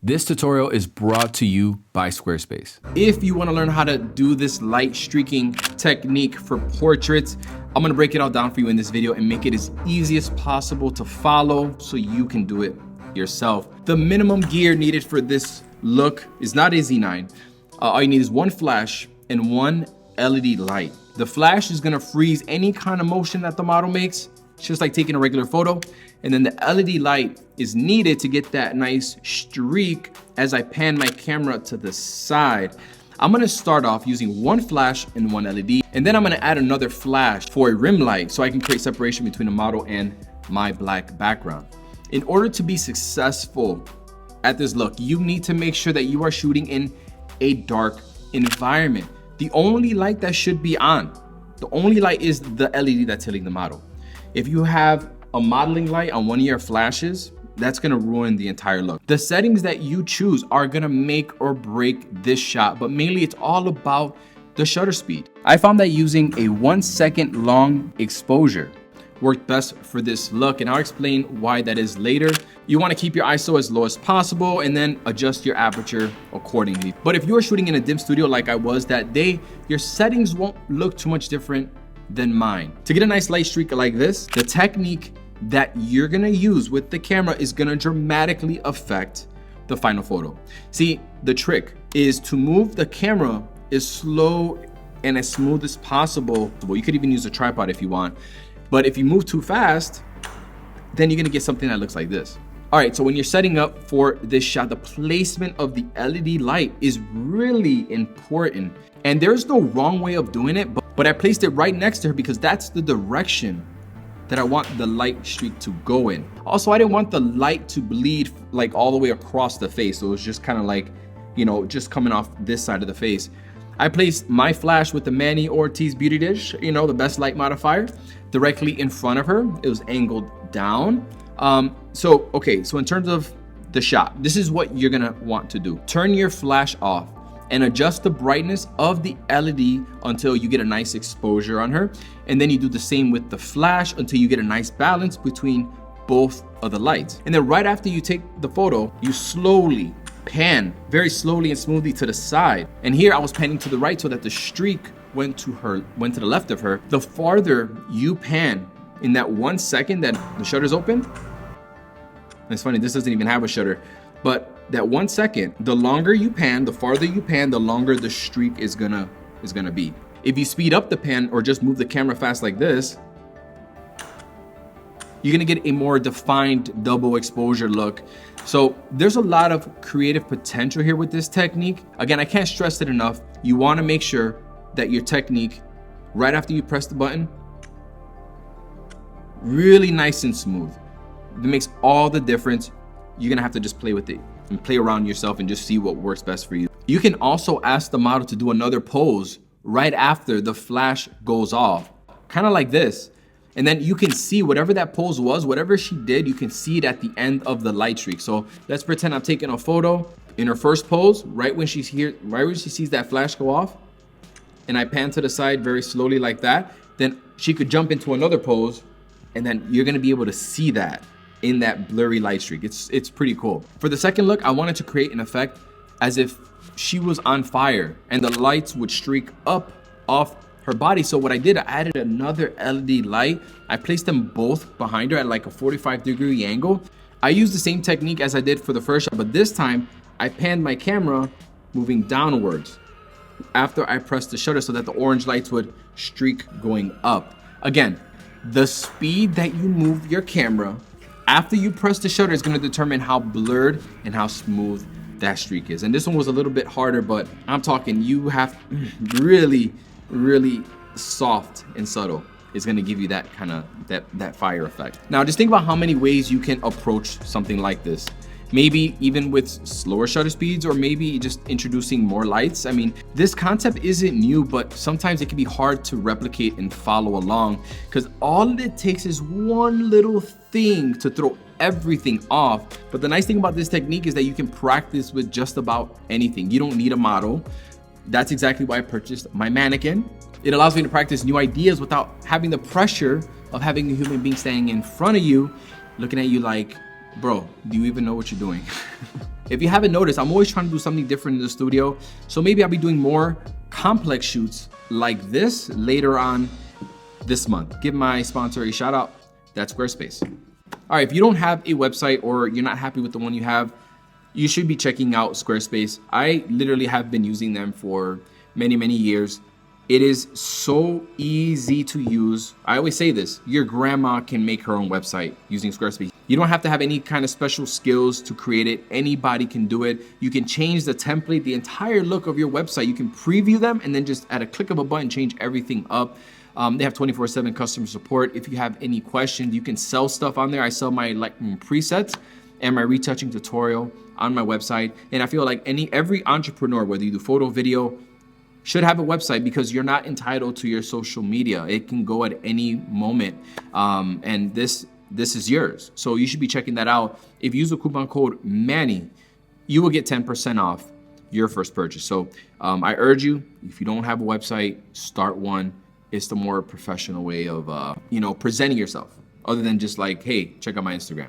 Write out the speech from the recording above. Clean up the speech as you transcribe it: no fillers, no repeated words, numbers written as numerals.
This tutorial is brought to you by Squarespace. If you want to learn how to do this light streaking technique for portraits, I'm going to break it all down for you in this video and make it as easy as possible to follow so you can do it yourself. The minimum gear needed for this look is not a Z9. All you need is one flash and one LED light. The flash is going to freeze any kind of motion that the model makes. It's just like taking a regular photo. And then the LED light is needed to get that nice streak as I pan my camera to the side. I'm gonna start off using one flash and one LED, and then I'm gonna add another flash for a rim light so I can create separation between the model and my black background. In order to be successful at this look, you need to make sure that you are shooting in a dark environment. The only light that should be on, the only light is the LED that's hitting the model. If you have a modeling light on one of your flashes, that's gonna ruin the entire look. The settings that you choose are gonna make or break this shot, but mainly it's all about the shutter speed. I found that using a 1 second long exposure worked best for this look, and I'll explain why that is later. You wanna keep your ISO as low as possible and then adjust your aperture accordingly. But if you're shooting in a dim studio like I was that day, your settings won't look too much different than mine. To get a nice light streak like this, the technique that you're gonna use with the camera is gonna dramatically affect the final photo. See, the trick is to move the camera as slow and as smooth as possible. Well, you could even use a tripod if you want, but if you move too fast, then you're gonna get something that looks like this. All right, so when you're setting up for this shot, the placement of the LED light is really important. And there's no wrong way of doing it, but I placed it right next to her because that's the direction that I want the light streak to go in. Also, I didn't want the light to bleed like all the way across the face. So it was just kind of like, you know, just coming off this side of the face. I placed my flash with the Manny Ortiz Beauty Dish, you know, the best light modifier, directly in front of her. It was angled down. So in terms of the shot, this is what you're gonna want to do. Turn your flash off and adjust the brightness of the LED until you get a nice exposure on her. And then you do the same with the flash until you get a nice balance between both of the lights. And then right after you take the photo, you slowly pan, very slowly and smoothly to the side. And here I was panning to the right so that the streak went to the left of her. The farther you pan in that 1 second that the shutter's open, and it's funny, this doesn't even have a shutter, but that 1 second, the longer you pan, the farther you pan, the longer the streak is gonna be. If you speed up the pan or just move the camera fast like this, you're gonna get a more defined double exposure look. So there's a lot of creative potential here with this technique. Again, I can't stress it enough. You wanna make sure that your technique, right after you press the button, really nice and smooth. It makes all the difference. You're gonna have to just play with it and play around yourself and just see what works best for you. You can also ask the model to do another pose right after the flash goes off, kind of like this. And then you can see whatever that pose was, whatever she did, you can see it at the end of the light streak. So let's pretend I'm taking a photo in her first pose, right when she's here, right when she sees that flash go off, and I pan to the side very slowly like that, then she could jump into another pose, and then you're gonna be able to see that in that blurry light streak. It's pretty cool. For the second look, I wanted to create an effect as if she was on fire and the lights would streak up off her body. So what I did, I added another LED light. I placed them both behind her at like a 45-degree angle. I used the same technique as I did for the first shot, but this time I panned my camera moving downwards after I pressed the shutter so that the orange lights would streak going up. Again, the speed that you move your camera after you press the shutter is gonna determine how blurred and how smooth that streak is. And this one was a little bit harder, but I'm talking you have really, really soft and subtle. It's gonna give you that kind of, that fire effect. Now just think about how many ways you can approach something like this. Maybe even with slower shutter speeds, or maybe just introducing more lights. I mean, this concept isn't new, but sometimes it can be hard to replicate and follow along because all it takes is one little thing to throw everything off. But the nice thing about this technique is that you can practice with just about anything. You don't need a model. That's exactly why I purchased my mannequin. It allows me to practice new ideas without having the pressure of having a human being standing in front of you, looking at you like, bro, do you even know what you're doing? If you haven't noticed, I'm always trying to do something different in the studio. So maybe I'll be doing more complex shoots like this later on this month. Give my sponsor a shout out. That's Squarespace. All right, if you don't have a website or you're not happy with the one you have, you should be checking out Squarespace. I literally have been using them for many, many years. It is so easy to use. I always say this, your grandma can make her own website using Squarespace. You don't have to have any kind of special skills to create it. Anybody can do it. You can change the template, the entire look of your website. You can preview them and then just at a click of a button, change everything up. They have 24/7 customer support. If you have any questions, you can sell stuff on there. I sell my presets and my retouching tutorial on my website. And I feel like every entrepreneur, whether you do photo, video, should have a website because you're not entitled to your social media. It can go at any moment. And this is yours. So you should be checking that out. If you use the coupon code MANNY, you will get 10% off your first purchase. So I urge you, if you don't have a website, start one. It's the more professional way of presenting yourself other than just like, hey, check out my Instagram.